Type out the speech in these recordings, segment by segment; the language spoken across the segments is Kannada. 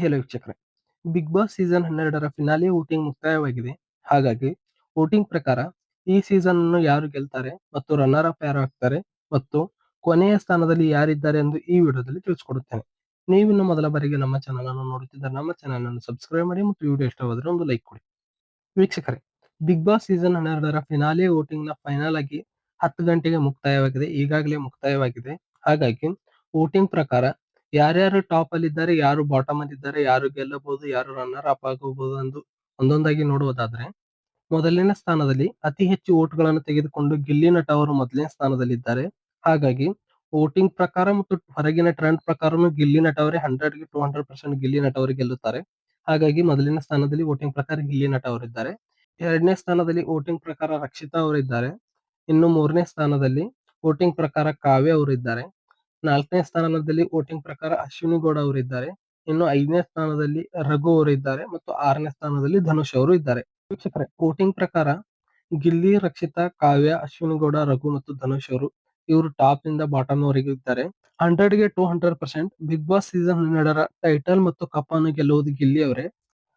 ಹೆಲೋ ವೀಕ್ಷಕರೇ, ಬಿಗ್ ಬಾಸ್ ಸೀಸನ್ 12ರ ಫಿನಾಲೆ ವೋಟಿಂಗ್ ಮುಕ್ತಾಯವಾಗಿದೆ. ಹಾಗಾಗಿ ವೋಟಿಂಗ್ ಪ್ರಕಾರ ಈ ಸೀಸನ್ ಅನ್ನು ಯಾರು ಗೆಲ್ತಾರೆ ಮತ್ತು ರನ್ನರ್ ಅಪ್ ಯಾರು ಆಗ್ತಾರೆ ಮತ್ತು ಕೊನೆಯ ಸ್ಥಾನದಲ್ಲಿ ಯಾರಿದ್ದಾರೆ ಎಂದು ಈ ವಿಡಿಯೋದಲ್ಲಿ ತಿಳಿಸಿಕೊಡುತ್ತೇನೆ. ನೀವಿನ್ನು ಮೊದಲ ಬಾರಿಗೆ ನಮ್ಮ ಚಾನಲ್ ಅನ್ನು ನೋಡುತ್ತಿದ್ದರೆ ನಮ್ಮ ಚಾನಲ್ ಅನ್ನು ಸಬ್ಸ್ಕ್ರೈಬ್ ಮಾಡಿ ಮತ್ತು ವಿಡಿಯೋ ಇಷ್ಟವಾದರೆ ಒಂದು ಲೈಕ್ ಕೊಡಿ. ವೀಕ್ಷಕರೇ, ಬಿಗ್ ಬಾಸ್ ಸೀಸನ್ 12ರ ಫಿನಾಲೆ ವೋಟಿಂಗ್ ನ ಫೈನಲ್ ಆಗಿ 10 ಗಂಟೆಗೆ ಮುಕ್ತಾಯವಾಗಿದೆ. ಈಗಾಗಲೇ ಮುಕ್ತಾಯವಾಗಿದೆ. ಹಾಗಾಗಿ ವೋಟಿಂಗ್ ಪ್ರಕಾರ ಯಾರ್ಯಾರು ಟಾಪ್ ಅಲ್ಲಿ ಇದ್ದಾರೆ, ಯಾರು ಬಾಟಮ್ ಅಲ್ಲಿ ಇದ್ದಾರೆ, ಯಾರು ಗೆಲ್ಲಬಹುದು, ಯಾರು ರನ್ನರ್ ಅಪ್ ಆಗಬಹುದು ಎಂದು ಒಂದೊಂದಾಗಿ ನೋಡುವುದಾದ್ರೆ, ಮೊದಲನೇ ಸ್ಥಾನದಲ್ಲಿ ಅತಿ ಹೆಚ್ಚು ವೋಟ್ಗಳನ್ನು ತೆಗೆದುಕೊಂಡು ಗಿಲ್ಲಿ ನಟ ಅವರು ಮೊದಲನೇ ಸ್ಥಾನದಲ್ಲಿದ್ದಾರೆ. ಹಾಗಾಗಿ ವೋಟಿಂಗ್ ಪ್ರಕಾರ ಮತ್ತು ಹೊರಗಿನ ಟ್ರೆಂಡ್ ಪ್ರಕಾರನು ಗಿಲ್ಲಿ ನಟ ಅವರೇ 100ಗೆ 200% ಗಿಲ್ಲಿ ನಟ ಅವರು ಗೆಲ್ಲುತ್ತಾರೆ. ಹಾಗಾಗಿ ಮೊದಲನೇ ಸ್ಥಾನದಲ್ಲಿ ವೋಟಿಂಗ್ ಪ್ರಕಾರ ಗಿಲ್ಲಿ ನಟ ಅವರಿದ್ದಾರೆ. ಎರಡನೇ ಸ್ಥಾನದಲ್ಲಿ ವೋಟಿಂಗ್ ಪ್ರಕಾರ ರಕ್ಷಿತಾ ಅವರಿದ್ದಾರೆ. ಇನ್ನು ಮೂರನೇ ಸ್ಥಾನದಲ್ಲಿ ವೋಟಿಂಗ್ ಪ್ರಕಾರ ಕಾವ್ಯ ಅವರಿದ್ದಾರೆ. ನಾಲ್ಕನೇ ಸ್ಥಾನದಲ್ಲಿ ವೋಟಿಂಗ್ ಪ್ರಕಾರ ಅಶ್ವಿನಿ ಗೌಡ ಅವರಿದ್ದಾರೆ. ಇನ್ನು 5ನೇ ಸ್ಥಾನದಲ್ಲಿ ರಘು ಅವರಿದ್ದಾರೆ ಮತ್ತು 6ನೇ ಸ್ಥಾನದಲ್ಲಿ ಧನುಷ್ ಅವರು ಇದ್ದಾರೆ. ವೀಕ್ಷಕರೇ, ವೋಟಿಂಗ್ ಪ್ರಕಾರ ಗಿಲ್ಲಿ, ರಕ್ಷಿತಾ, ಕಾವ್ಯ, ಅಶ್ವಿನಿ ಗೌಡ, ರಘು ಮತ್ತು ಧನುಷ್ ಅವರು ಇವರು ಟಾಪ್ ಇಂದ ಬಾಟಮ್ ವರೆಗೂ ಇದ್ದಾರೆ. 100ಗೆ 200% ಬಿಗ್ ಬಾಸ್ ಸೀಸನ್ 12ರ ಟೈಟಲ್ ಮತ್ತು ಕಪ್ ಅನ್ನು ಗೆಲ್ಲುವುದು ಗಿಲ್ಲಿ ಅವರೇ.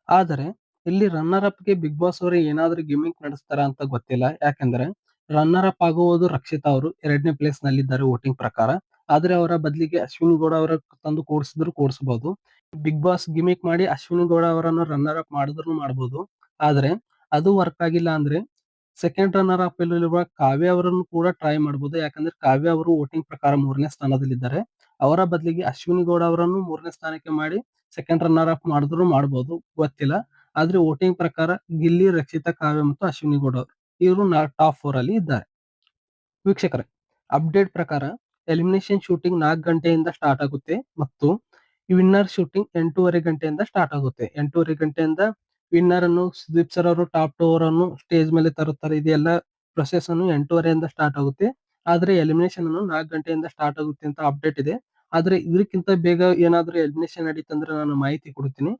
ಆದರೆ ಇಲ್ಲಿ ರನ್ನರ್ ಅಪ್ ಗೆ ಬಿಗ್ ಬಾಸ್ ಅವರು ಏನಾದ್ರೂ ಗಿಮಿಕ್ ನಡೆಸ್ತಾರ ಅಂತ ಗೊತ್ತಿಲ್ಲ. ಯಾಕಂದ್ರೆ ರನ್ನರ್ ಅಪ್ ಆಗುವುದು ರಕ್ಷಿತಾ ಅವರು 2ನೇ ಪ್ಲೇಸ್ ನಲ್ಲಿದ್ದಾರೆ ವೋಟಿಂಗ್ ಪ್ರಕಾರ. ಆದ್ರೆ ಅವರ ಬದಲಿಗೆ ಅಶ್ವಿನಿ ಗೌಡ ಅವರ ತಂದು ಕೂಡಿಸಿದ್ರು ಕೂಡಿಸಬಹುದು. ಬಿಗ್ ಬಾಸ್ ಗಿಮಿಕ್ ಮಾಡಿ ಅಶ್ವಿನಿ ಗೌಡ ಅವರನ್ನು ರನ್ನರ್ ಅಪ್ ಮಾಡಿದ್ರು ಮಾಡಬಹುದು. ಆದ್ರೆ ಅದು ವರ್ಕ್ ಆಗಿಲ್ಲ ಅಂದ್ರೆ ಸೆಕೆಂಡ್ ರನ್ನರ್ ಅಪ್ ಇರುವ ಕಾವ್ಯ ಅವರನ್ನು ಕೂಡ ಟ್ರೈ ಮಾಡಬಹುದು. ಯಾಕಂದ್ರೆ ಕಾವ್ಯ ಅವರು ವೋಟಿಂಗ್ ಪ್ರಕಾರ 3ನೇ ಸ್ಥಾನದಲ್ಲಿದ್ದಾರೆ. ಅವರ ಬದಲಿಗೆ ಅಶ್ವಿನಿ ಗೌಡ ಅವರನ್ನು 3ನೇ ಸ್ಥಾನಕ್ಕೆ ಮಾಡಿ ಸೆಕೆಂಡ್ ರನ್ನರ್ ಅಪ್ ಮಾಡಿದ್ರು ಮಾಡಬಹುದು, ಗೊತ್ತಿಲ್ಲ. ಆದ್ರೆ ವೋಟಿಂಗ್ ಪ್ರಕಾರ ಗಿಲ್ಲಿ, ರಕ್ಷಿತಾ, ಕಾವ್ಯ ಮತ್ತು ಅಶ್ವಿನಿ ಗೌಡ ಇವರು ಟಾಪ್ 4 ಅಲ್ಲಿ ಇದ್ದಾರೆ. ವೀಕ್ಷಕರೇ, ಅಪ್ಡೇಟ್ ಪ್ರಕಾರ ಎಲಿಮಿನೇಷನ್ ಶೂಟಿಂಗ್ 4 ಗಂಟೆಯಿಂದ ಸ್ಟಾರ್ಟ್ ಆಗುತ್ತೆ ಮತ್ತು ವಿನ್ನರ್ ಶೂಟಿಂಗ್ 8:30 ಗಂಟೆಯಿಂದ ಸ್ಟಾರ್ಟ್ ಆಗುತ್ತೆ. 8:30 ಗಂಟೆಯಿಂದ ವಿನ್ನರ್ ಅನ್ನು ಸುದೀಪ್ ಸರ್ ಅವರು ಟಾಪ್ 2 ಅವರನ್ನು ಸ್ಟೇಜ್ ಮೇಲೆ ತರುತ್ತಾರೆ. ಇದೆಲ್ಲ ಪ್ರೊಸೆಸ್ ಅನ್ನು 8:30 ಸ್ಟಾರ್ಟ್ ಆಗುತ್ತೆ. ಆದ್ರೆ ಎಲಿಮಿನೇಷನ್ ಅನ್ನು 4 ಗಂಟೆಯಿಂದ ಸ್ಟಾರ್ಟ್ ಆಗುತ್ತೆ ಅಂತ ಅಪ್ಡೇಟ್ ಇದೆ. ಆದ್ರೆ ಇದಕ್ಕಿಂತ ಬೇಗ ಏನಾದ್ರೂ ಎಲಿಮಿನೇಷನ್ ನಡೀತಂದ್ರೆ ನಾನು ಮಾಹಿತಿ ಕೊಡ್ತೀನಿ.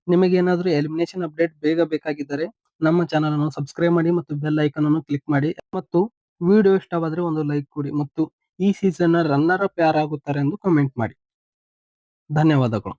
ನಿಮಗೆ ಏನಾದ್ರೂ ಎಲಿಮಿನೇಷನ್ ಅಪ್ಡೇಟ್ ಬೇಗ ಬೇಕಾಗಿದ್ದರೆ ನಮ್ಮ ಚಾನಲ್ ಅನ್ನು ಸಬ್ಸ್ಕ್ರೈಬ್ ಮಾಡಿ ಮತ್ತು ಬೆಲ್ ಐಕಾನ್ ಅನ್ನು ಕ್ಲಿಕ್ ಮಾಡಿ ಮತ್ತು ವಿಡಿಯೋ ಇಷ್ಟವಾದ್ರೆ ಒಂದು ಲೈಕ್ ಕೊಡಿ ಮತ್ತು ಈ ಸೀಸನ್ ರನ್ನರ್ ಅಪ್ ಯಾರಾಗುತ್ತಾರೆ ಎಂದು ಕಮೆಂಟ್ ಮಾಡಿ. ಧನ್ಯವಾದಗಳು.